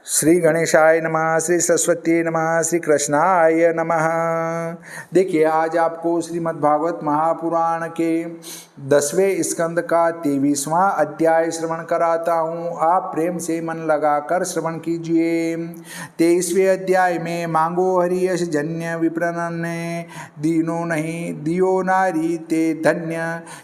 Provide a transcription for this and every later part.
श्री गणेशाय नमः, श्री सरस्वती नमः, श्री कृष्णाय नमः। देखिए, आज आपको श्रीमद् भागवत महापुराण के 10वें स्कंद का 23वां अध्याय श्रवण कराता हूँ। आप प्रेम से मन लगाकर श्रवण कीजिए। 23वें अध्याय में मांगो हरि यश जन्य विप्रन दीनो नहीं दियो नारी ते धन्य।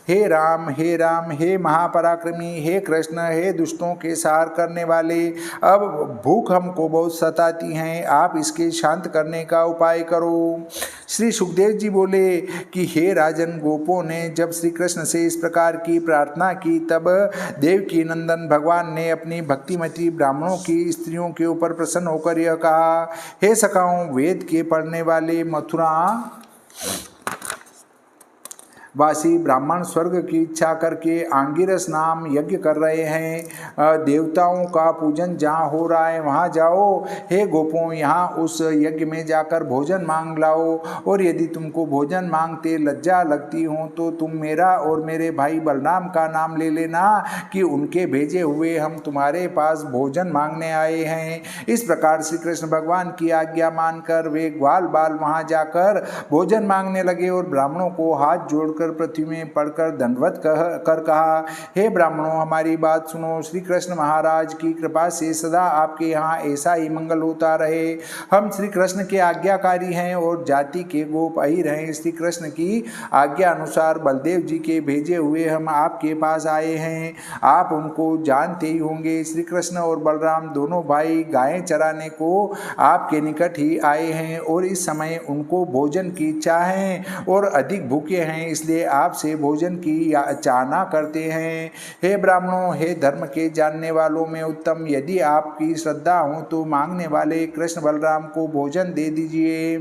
हे राम हे राम, हे महापराक्रमी, हे कृष्ण, हे दुष्टों के सार करने वाले, अब भूख हमको बहुत सताती हैं, आप इसके शांत करने का उपाय करो। श्री सुखदेव जी बोले कि हे राजन, गोपों ने जब श्री कृष्ण से इस प्रकार की प्रार्थना की, तब देवकी नंदन भगवान ने अपनी भक्तिमती ब्राह्मणों की स्त्रियों के ऊपर प्रसन्न होकर यह कहा, हे सखाओं, वेद के पढ़ने वाले मथुरा वासी ब्राह्मण स्वर्ग की इच्छा करके आंगिरस नाम यज्ञ कर रहे हैं। देवताओं का पूजन जहाँ हो रहा है वहाँ जाओ। हे गोपों, यहाँ उस यज्ञ में जाकर भोजन मांग लाओ, और यदि तुमको भोजन मांगते लज्जा लगती हो तो तुम मेरा और मेरे भाई बलराम का नाम ले लेना कि उनके भेजे हुए हम तुम्हारे पास भोजन मांगने आए हैं। इस प्रकार श्री कृष्ण भगवान की आज्ञा मानकर वे ग्वाल बाल वहाँ जाकर भोजन मांगने लगे और ब्राह्मणों को हाथ जोड़ पृथ्वी में पड़कर दंडवत कर कहा, हे ब्राह्मणों, हमारी बात सुनो। श्री कृष्ण महाराज की कृपा से सदा आपके यहाँ ऐसा ही मंगल होता रहे। हम श्री कृष्ण के आज्ञाकारी हैं और जाति के गोप अहिर हैं। श्री कृष्ण की आज्ञा अनुसार बलदेव जी के भेजे हुए हम आपके पास आए हैं। आप उनको जानते ही होंगे। श्री कृष्ण और बलराम दोनों भाई गायें चराने को आपके निकट ही आए हैं और इस समय उनको भोजन की इच्छा है और अधिक भूखे हैं, इसलिए आपसे भोजन की चाहना करते हैं। हे ब्राह्मणों, हे धर्म के जानने वालों में उत्तम, यदि आपकी श्रद्धा हो तो मांगने वाले कृष्ण बलराम को भोजन दे दीजिए।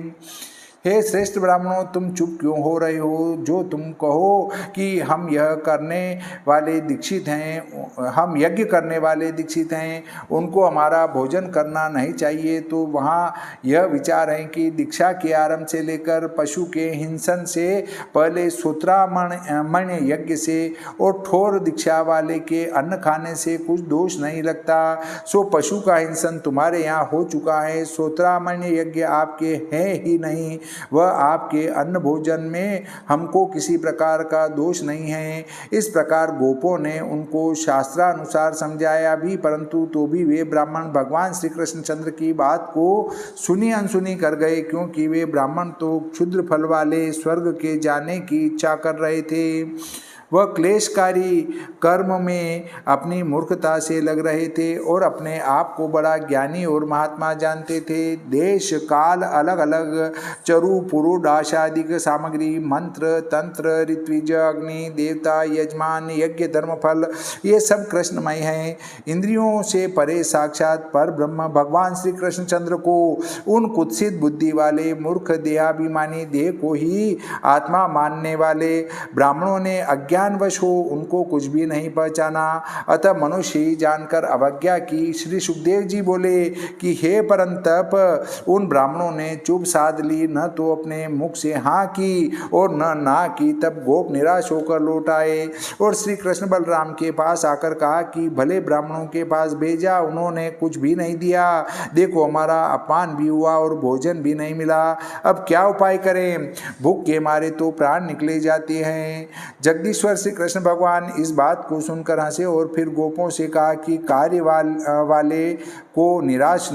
हे श्रेष्ठ ब्राह्मणों, तुम चुप क्यों हो रहे हो? जो तुम कहो कि हम यह करने वाले दीक्षित हैं, हम यज्ञ करने वाले दीक्षित हैं, उनको हमारा भोजन करना नहीं चाहिए। तो वहाँ यह विचार है कि दीक्षा के आरंभ से लेकर पशु के हिंसन से पहले सूत्रामण यज्ञ से और ठोर दीक्षा वाले के अन्न खाने से कुछ दोष नहीं लगता। सो पशु का हिंसन तुम्हारे यहाँ हो चुका है। सूत्रामण यज्ञ आपके हैं ही नहीं, वह आपके अन्न भोजन में हमको किसी प्रकार का दोष नहीं है। इस प्रकार गोपों ने उनको शास्त्रानुसार समझाया भी, परंतु तो भी वे ब्राह्मण भगवान श्री कृष्णचंद्र की बात को सुनी अनसुनी कर गए, क्योंकि वे ब्राह्मण तो क्षुद्र फल वाले स्वर्ग के जाने की इच्छा कर रहे थे। वह क्लेशकारी कर्म में अपनी मूर्खता से लग रहे थे और अपने आप को बड़ा ज्ञानी और महात्मा जानते थे। देश काल अलग अलग चरु पुरुष आशादिक सामग्री, मंत्र तंत्र ऋत्विज अग्नि देवता यजमान यज्ञ धर्मफल, ये सब कृष्णमय हैं। इंद्रियों से परे साक्षात पर ब्रह्म भगवान श्री कृष्णचंद्र को उन कुत्सित बुद्धि वाले मूर्ख देहाभिमानी देह को ही आत्मा मानने वाले ब्राह्मणों ने ज्ञानवश हो उनको कुछ भी नहीं पहचाना, अतः मनुष्य ही जानकर अवज्ञा की। श्री सुखदेव जी बोले कि हे परंतप, उन ब्राह्मणों ने चुप साध ली, न तो अपने मुख से हाँ की और न ना की। तब गोप निराश होकर लौट आए और श्री कृष्ण बलराम के पास आकर कहा कि भले ब्राह्मणों के पास भेजा, उन्होंने कुछ भी नहीं दिया। देखो, हमारा अपमान भी हुआ और भोजन भी नहीं मिला। अब क्या उपाय करें? भूख के मारे तो प्राण निकले जाते हैं। जगदीश्वर श्री कृष्ण भगवान इस बात को सुनकर हंसे और फिर गोपों से कहा कि कार्य वाले को निराश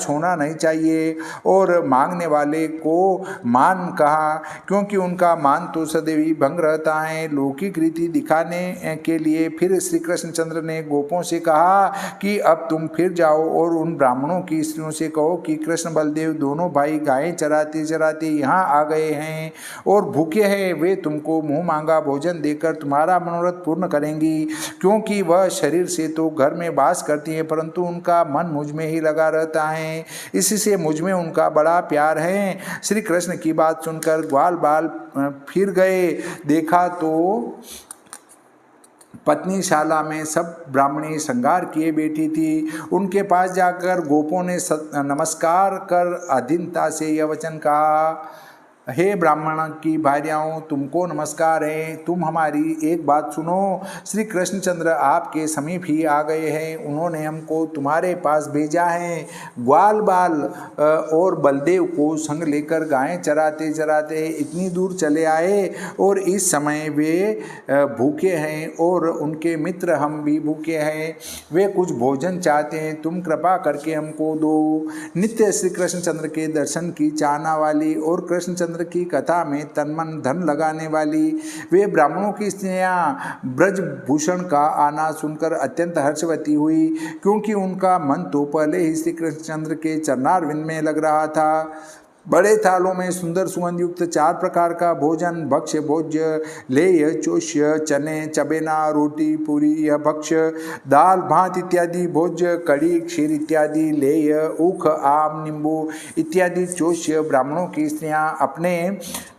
होना नहीं चाहिए और मांगने वाले को मान कहा, क्योंकि उनका मान तो सदैव ही भंग रहता है। लौकिक रीति दिखाने के लिए फिर श्री कृष्णचंद्र ने गोपों से कहा कि अब तुम फिर जाओ और उन ब्राह्मणों की स्त्रियों से कहो कि कृष्ण बलदेव दोनों भाई गायें चराते चराते यहाँ आ गए हैं और भूखे हैं। वे तुमको मुँह मांगा भोजन देकर तुम्हारा मनोरथ पूर्ण करेंगी, क्योंकि वह शरीर से तो घर में वास करती है, परंतु उनका मन मुझ में ही लगा रहता है। इसी से मुझ में उनका बड़ा प्यार है। श्री कृष्ण की बात सुनकर ग्वाल बाल फिर गए। देखा तो पत्नीशाला में सब ब्राह्मणी श्रृंगार किए बैठी थी। उनके पास जाकर गोपों ने नमस्कार कर अधीनता से यह वचन कहा, हे ब्राह्मण की भार्याओं, तुमको नमस्कार है। तुम हमारी एक बात सुनो। श्री कृष्णचंद्र आपके समीप ही आ गए हैं। उन्होंने हमको तुम्हारे पास भेजा है। ग्वाल बाल और बलदेव को संग लेकर गायें चराते चराते इतनी दूर चले आए और इस समय वे भूखे हैं और उनके मित्र हम भी भूखे हैं। वे कुछ भोजन चाहते हैं, तुम कृपा करके हमको दो। नित्य श्री कृष्णचंद्र के दर्शन की चाहना वाली और कृष्णचंद्र की कथा में तन मन धन लगाने वाली वे ब्राह्मणों की स्त्रियां ब्रजभूषण का आना सुनकर अत्यंत हर्षवती हुई, क्योंकि उनका मन तो पहले ही श्री कृष्णचंद्र के चरणारविंद में लग रहा था। बड़े थालों में सुंदर सुगंध युक्त 4 प्रकार का भोजन, भक्ष्य, भोज्य, लेय, चोष्य, चने, चबेना, रोटी, पूरी, यह भक्ष्य, दाल, भात इत्यादि भोज्य, कड़ी, क्षीर इत्यादि लेय, ऊख, आम, नींबू इत्यादि चोष्य ब्राह्मणों की स्त्रियां अपने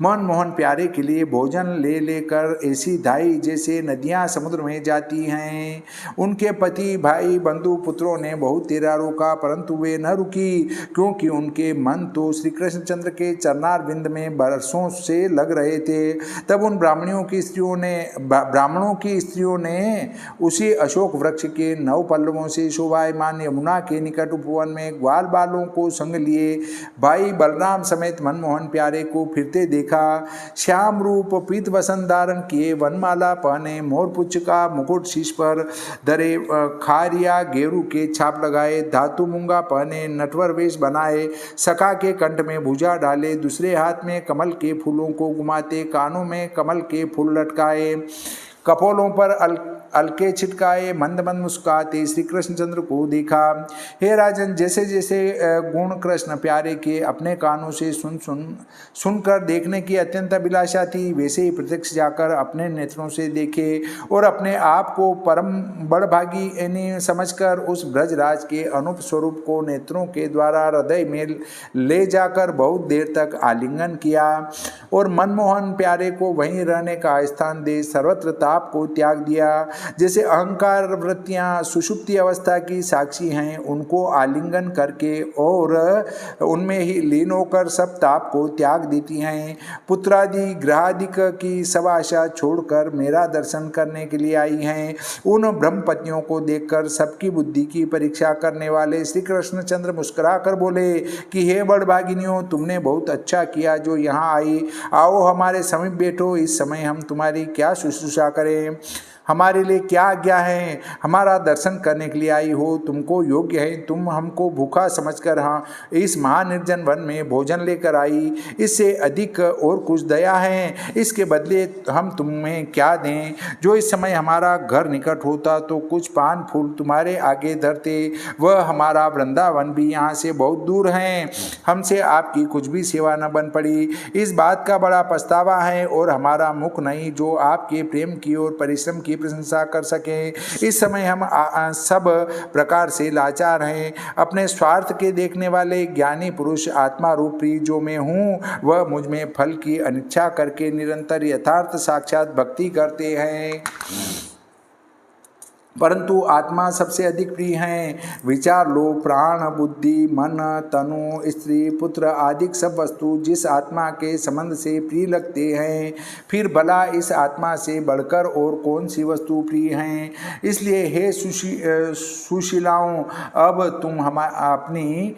मनमोहन प्यारे के लिए भोजन ले लेकर ऐसी धाई जैसे नदियां समुद्र में जाती हैं। उनके पति, भाई, बंधु, पुत्रों ने बहुत तेरा रोका, परंतु वे न रुकी, क्योंकि उनके मन तो श्री कृष्णचंद्र के चरणारविंद में बरसों से लग रहे थे। तब उन ब्राह्मणों की स्त्रियों ने उसी अशोक वृक्ष के 9 पल्लवों से शोभायमान यमुना के निकट उपवन में ग्वाल बालों को संग लिए भाई बलराम समेत मनमोहन प्यारे को फिरते देखा। श्याम रूप पीत वसन धारण किए, वनमाला पहने, मोरपुच्छ का मुकुट शीश पर धरे, खारिया गेरू के छाप लगाए, धातु मूंगा पहने, नटवर वेश बनाए, सखा के कंठ में भुजा डाले, दूसरे हाथ में कमल के फूलों को घुमाते, कानों में कमल के फूल लटकाए, कपोलों पर अलके छिटकाए, मंद मंद मुस्कुराते श्री कृष्णचंद्र को देखा। हे राजन, जैसे जैसे गुण कृष्ण प्यारे के अपने कानों से सुनकर देखने की अत्यंत अभिलाषा थी, वैसे ही प्रत्यक्ष जाकर अपने नेत्रों से देखे और अपने आप को परम बड़भागी समझकर उस ब्रजराज के अनूप स्वरूप को नेत्रों के द्वारा हृदय में ले जाकर बहुत देर तक आलिंगन किया और मनमोहन प्यारे को वहीं रहने का स्थान दे सर्वत्र ताप को त्याग दिया। जैसे अहंकार वृत्तियां सुषुप्ति अवस्था की साक्षी हैं, उनको आलिंगन करके और उनमें ही लीन होकर सब ताप को त्याग देती हैं। पुत्रादि ग्रहादिक की सब आशा छोड़कर मेरा दर्शन करने के लिए आई हैं। उन ब्रह्मपतियों को देखकर सबकी बुद्धि की परीक्षा करने वाले श्री कृष्णचंद्र मुस्कुरा कर बोले कि हे बड़भागिनियों, तुमने बहुत अच्छा किया जो यहाँ आई। आओ हमारे समीप बैठो, इस समय हम तुम्हारी क्या शुश्रूषा करें। हमारे लिए क्या आज्ञा है। हमारा दर्शन करने के लिए आई हो, तुमको योग्य है। तुम हमको भूखा समझकर इस महानिर्जन वन में भोजन लेकर आई, इससे अधिक और कुछ दया है इसके बदले हम तुम्हें क्या दें। जो इस समय हमारा घर निकट होता तो कुछ पान फूल तुम्हारे आगे धरते। वह हमारा वृंदावन भी यहाँ से बहुत दूर है, हमसे आपकी कुछ भी सेवा न बन पड़ी। इस बात का बड़ा पछतावा है और हमारा मुख नहीं जो आपके प्रेम की और परिश्रम की प्रशंसा कर सके। इस समय हम सब प्रकार से लाचार हैं। अपने स्वार्थ के देखने वाले ज्ञानी पुरुष आत्मा रूपी जो मैं हूँ, वह मुझ में फल की अनिच्छा करके निरंतर यथार्थ साक्षात भक्ति करते हैं, परंतु आत्मा सबसे अधिक प्रिय है। विचार लो, प्राण, बुद्धि, मन, तनु, स्त्री, पुत्र आदि सब वस्तु जिस आत्मा के संबंध से प्रिय लगते हैं, फिर भला इस आत्मा से बढ़कर और कौन सी वस्तु प्रिय हैं। इसलिए हे सुशीलाओं, अब तुम अपनी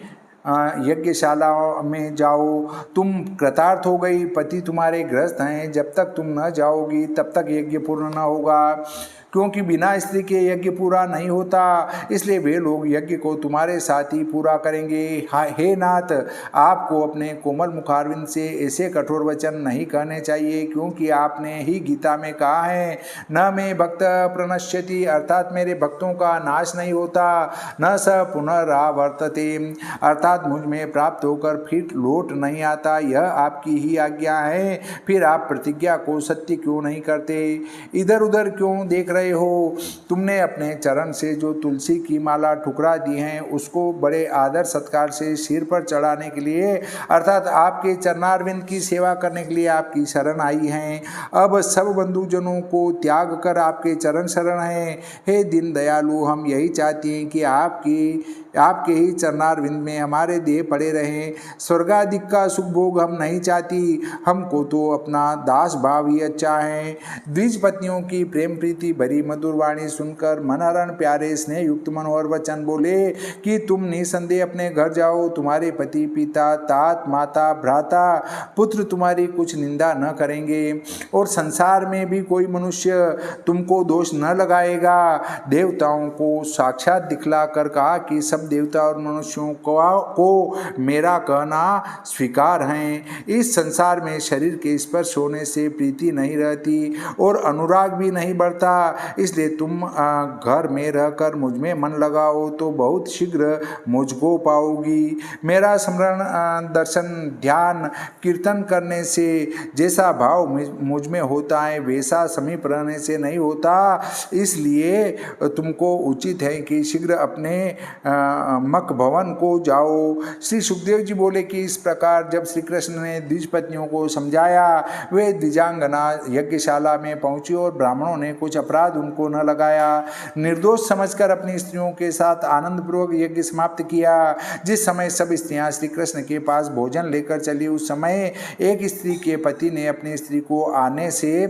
यज्ञशाला में जाओ। तुम कृतार्थ हो गई, पति तुम्हारे गृहस्थ हैं। जब तक तुम न जाओगी तब तक यज्ञ पूर्ण न होगा, क्योंकि बिना स्त्री के यज्ञ पूरा नहीं होता। इसलिए वे लोग यज्ञ को तुम्हारे साथ ही पूरा करेंगे। हे नाथ, आपको अपने कोमल मुखारविंद से ऐसे कठोर वचन नहीं कहने चाहिए, क्योंकि आपने ही गीता में कहा है, न मैं भक्त प्रणश्यति, अर्थात मेरे भक्तों का नाश नहीं होता, न स पुनरावर्तते, अर्थात मुझ में प्राप्त होकर फिर लौट नहीं आता। यह आपकी ही आज्ञा है, फिर आप प्रतिज्ञा को सत्य क्यों नहीं करते? इधर उधर क्यों देख रहे रहे हो। तुमने अपने चरण से जो तुलसी की माला ठुकरा दी है उसको बड़े आदर सत्कार से सिर पर चढ़ाने के लिए अर्थात आपके चरणारविंद की सेवा करने के लिए आपकी शरण आई हैं। अब सब बंधुजनों को त्याग कर आपके चरण शरण हैं। हे दीन दयालु, हम यही चाहते हैं कि आपके ही चरणारविंद में हमारे देह पड़े रहें। स्वर्गाधिक का सुख भोग हम नहीं चाहती, हमको तो अपना दास भाव ही अच्छा है। द्विज पत्नियों की प्रेम प्रीति भरी मधुर वाणी सुनकर मनहरण प्यारे स्नेह युक्त मनोहर वचन बोले कि तुम निसंदेह अपने घर जाओ। तुम्हारे पति, पिता, तात, माता, भ्राता, पुत्र तुम्हारी कुछ निंदा न करेंगे और संसार में भी कोई मनुष्य तुमको दोष न लगाएगा। देवताओं को साक्षात दिखला कर कहा कि सब देवता और मनुष्यों को मेरा कहना स्वीकार है। इस संसार में शरीर के स्पर्श होने से प्रीति नहीं रहती और अनुराग भी नहीं बढ़ता, इसलिए तुम घर में रहकर मुझ में मन लगाओ तो बहुत शीघ्र मुझको पाओगी। मेरा स्मरण, दर्शन, ध्यान, कीर्तन करने से जैसा भाव मुझ में होता है वैसा समीप रहने से नहीं होता, इसलिए तुमको उचित है कि शीघ्र अपने मक भवन को जाओ। श्री सुखदेव जी बोले कि इस प्रकार जब श्री कृष्ण ने द्विज पत्नियों को समझाया, वे द्विजांगना यज्ञशाला में पहुंची और ब्राह्मणों ने कुछ अपराध उनको न लगाया। निर्दोष समझकर अपनी स्त्रियों के साथ आनंद पूर्वक यज्ञ समाप्त किया। जिस समय सब स्त्रियां श्री कृष्ण के पास भोजन लेकर चली, उस समय एक स्त्री के पति ने अपनी स्त्री को आने से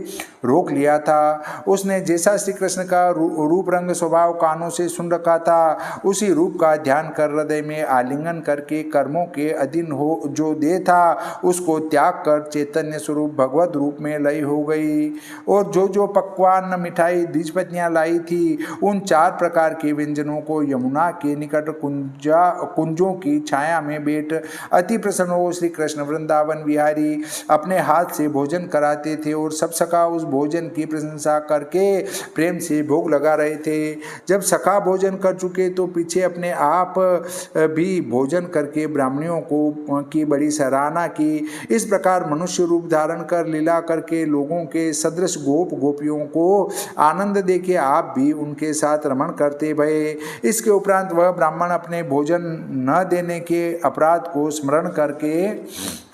रोक लिया था। उसने जैसा श्री कृष्ण का रूप रंग स्वभाव कानों से सुन रखा था, उसी रूप का ध्यान कर हृदय में आलिंगन करके कर्मों के अधीन हो जो देह था उसको त्याग कर चैतन्य स्वरूप भगवत रूप में लय हो गई। और जो पकवान मिठाई द्विजपत्नियां लाई थी, उन 4 प्रकार के व्यंजनों को यमुना के निकट कुंजों की छाया में बैठ अति प्रसन्न हो श्री कृष्ण वृंदावन विहारी अपने हाथ से भोजन कराते थे और सब सखा उस भोजन की प्रशंसा करके प्रेम से भोग लगा रहे थे। जब सखा भोजन कर चुके तो पीछे अपने आप भी भोजन करके ब्राह्मणों की बड़ी सराहना की। इस प्रकार मनुष्य रूप धारण कर लीला करके लोगों के सदृश गोपियों को आनंद देके आप भी उनके साथ रमण करते भये। इसके उपरांत वह ब्राह्मण अपने भोजन न देने के अपराध को स्मरण करके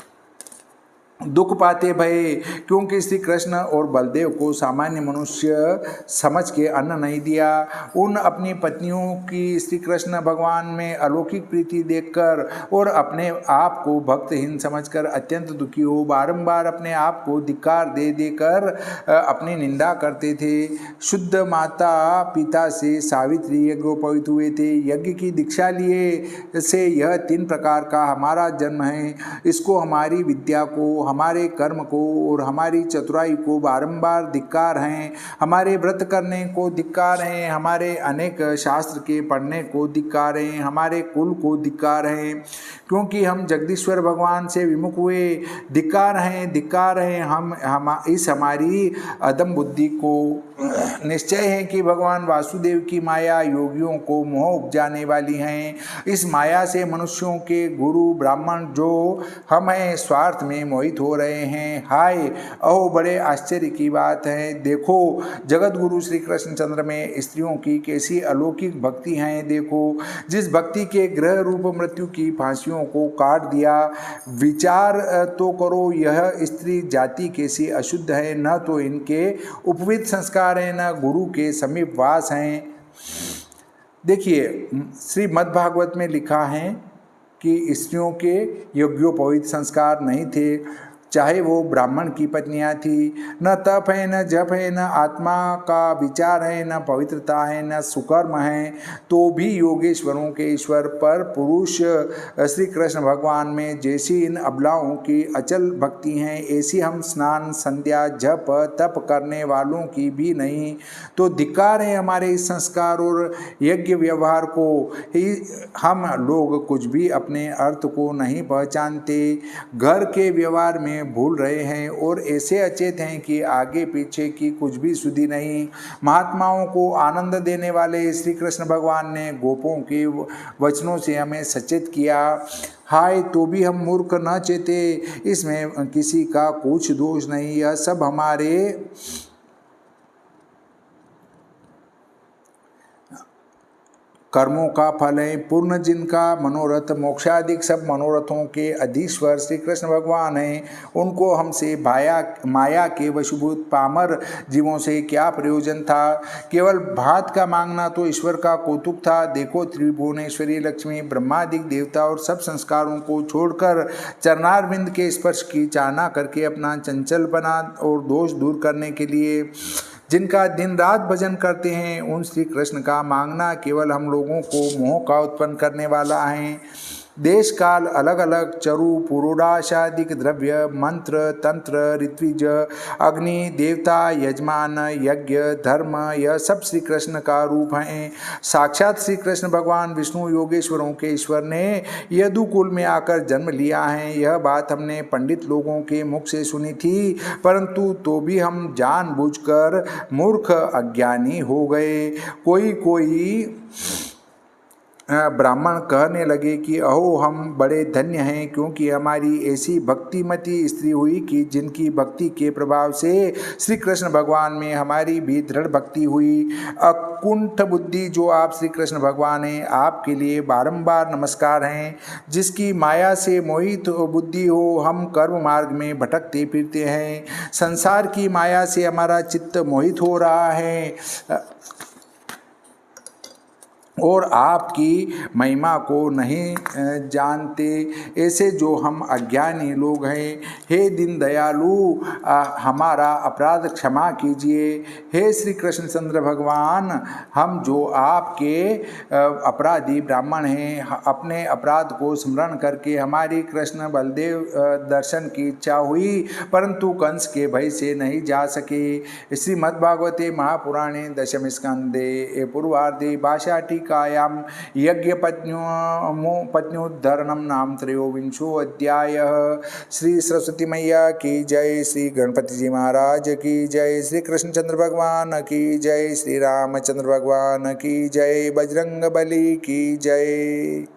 दुख पाते भये, क्योंकि श्री कृष्ण और बलदेव को सामान्य मनुष्य समझ के अन्न नहीं दिया। उन अपनी पत्नियों की श्री कृष्ण भगवान में अलौकिक प्रीति देखकर और अपने आप को भक्तहीन समझकर अत्यंत दुखी हो बारंबार अपने आप को धिक्कार दे देकर अपनी निंदा करते थे। शुद्ध माता पिता से सावित्री यज्ञोपवीत हुए थे। यज्ञ की दीक्षा लिए से यह 3 प्रकार का हमारा जन्म है। इसको हमारी विद्या को, हमारे कर्म को और हमारी चतुराई को बारंबार धिक्कार हैं। हमारे व्रत करने को धिक्कार हैं, हमारे अनेक शास्त्र के पढ़ने को धिक्कार हैं, हमारे कुल को धिक्कार हैं, क्योंकि हम जगदीश्वर भगवान से विमुख हुए। धिक्कार हैं हम इस हमारी अदम बुद्धि को। निश्चय है कि भगवान वासुदेव की माया योगियों को मोह उपजाने वाली हैं। इस माया से मनुष्यों के गुरु ब्राह्मण जो हम हैं स्वार्थ में मोहित हो रहे हैं। हाय अहो, बड़े आश्चर्य की बात है। देखो जगत गुरु श्री कृष्णचंद्र में स्त्रियों की कैसी अलौकिक भक्ति है। देखो जिस भक्ति के ग्रह रूप मृत्यु की फांसियों को काट दिया। विचार तो करो, यह स्त्री जाति कैसी अशुद्ध है। न तो इनके उपवित संस्कार है, न गुरु के समीप वास हैं। देखिए श्रीमद् भागवत में लिखा है कि स्त्रियों के यज्ञोपवीत संस्कार नहीं थे, चाहे वो ब्राह्मण की पत्नियां थी। न तप है, न जप है, न आत्मा का विचार है, न पवित्रता है, न सुकर्म है, तो भी योगेश्वरों के ईश्वर पर पुरुष श्री कृष्ण भगवान में जैसी इन अबलाओं की अचल भक्ति हैं, ऐसी हम स्नान संध्या जप तप करने वालों की भी नहीं। तो धिक्कार है हमारे इस संस्कार और यज्ञ व्यवहार को। हम लोग कुछ भी अपने अर्थ को नहीं पहचानते, घर के व्यवहार में भूल रहे हैं और ऐसे अचेत हैं कि आगे पीछे की कुछ भी सुधि नहीं। महात्माओं को आनंद देने वाले श्री कृष्ण भगवान ने गोपों के वचनों से हमें सचेत किया। हाय तो भी हम मूर्ख न चेते, इसमें किसी का कुछ दोष नहीं। यह सब हमारे कर्मों का फल है। पूर्ण जिनका मनोरथ मोक्षादिक सब मनोरथों के अधीश्वर श्री कृष्ण भगवान हैं, उनको हमसे माया के वशीभूत पामर जीवों से क्या प्रयोजन था। केवल भात का मांगना तो ईश्वर का कौतुक था। देखो त्रिभुवनेश्वरी लक्ष्मी ब्रह्मादिक देवता और सब संस्कारों को छोड़कर चरणारविंद के स्पर्श की चाहना करके अपना चंचलपना और दोष दूर करने के लिए जिनका दिन रात भजन करते हैं, उन श्री कृष्ण का मांगना केवल हम लोगों को मोह का उत्पन्न करने वाला है। देश काल अलग अलग चरु पुरोडाशादिक द्रव्य मंत्र तंत्र ऋत्विज अग्नि देवता यजमान यज्ञ धर्म यह सब श्री कृष्ण का रूप हैं। साक्षात श्री कृष्ण भगवान विष्णु योगेश्वरों के ईश्वर ने यदुकुल में आकर जन्म लिया है। यह बात हमने पंडित लोगों के मुख से सुनी थी, परंतु तो भी हम जानबूझकर मूर्ख अज्ञानी हो गए। कोई ब्राह्मण कहने लगे कि अहो हम बड़े धन्य हैं, क्योंकि हमारी ऐसी भक्तिमती स्त्री हुई कि जिनकी भक्ति के प्रभाव से श्री कृष्ण भगवान में हमारी भी दृढ़ भक्ति हुई। अकुंठ बुद्धि जो आप श्री कृष्ण भगवान हैं, आपके लिए बारंबार नमस्कार हैं। जिसकी माया से मोहित बुद्धि हो, हम कर्म मार्ग में भटकते फिरते हैं। संसार की माया से हमारा चित्त मोहित हो रहा है और आपकी महिमा को नहीं जानते। ऐसे जो हम अज्ञानी लोग हैं, हे दीन दयालु हमारा अपराध क्षमा कीजिए। हे श्री कृष्णचंद्र भगवान, हम जो आपके अपराधी ब्राह्मण हैं, अपने अपराध को स्मरण करके हमारी कृष्ण बलदेव दर्शन की इच्छा हुई, परंतु कंस के भय से नहीं जा सके। श्रीमद्भागवते महापुराणे दशम स्कंदे पूर्वार्धे भाषाटी कायां यज्ञ पत्न्योद्धरणं नाम त्रयोविंशो अध्यायः। श्री सरस्वती मैया की जय, श्री गणपति जी महाराज की जय, श्री कृष्णचंद्र भगवान की जय, श्री रामचंद्र भगवान की जय, बजरंग बली की जय।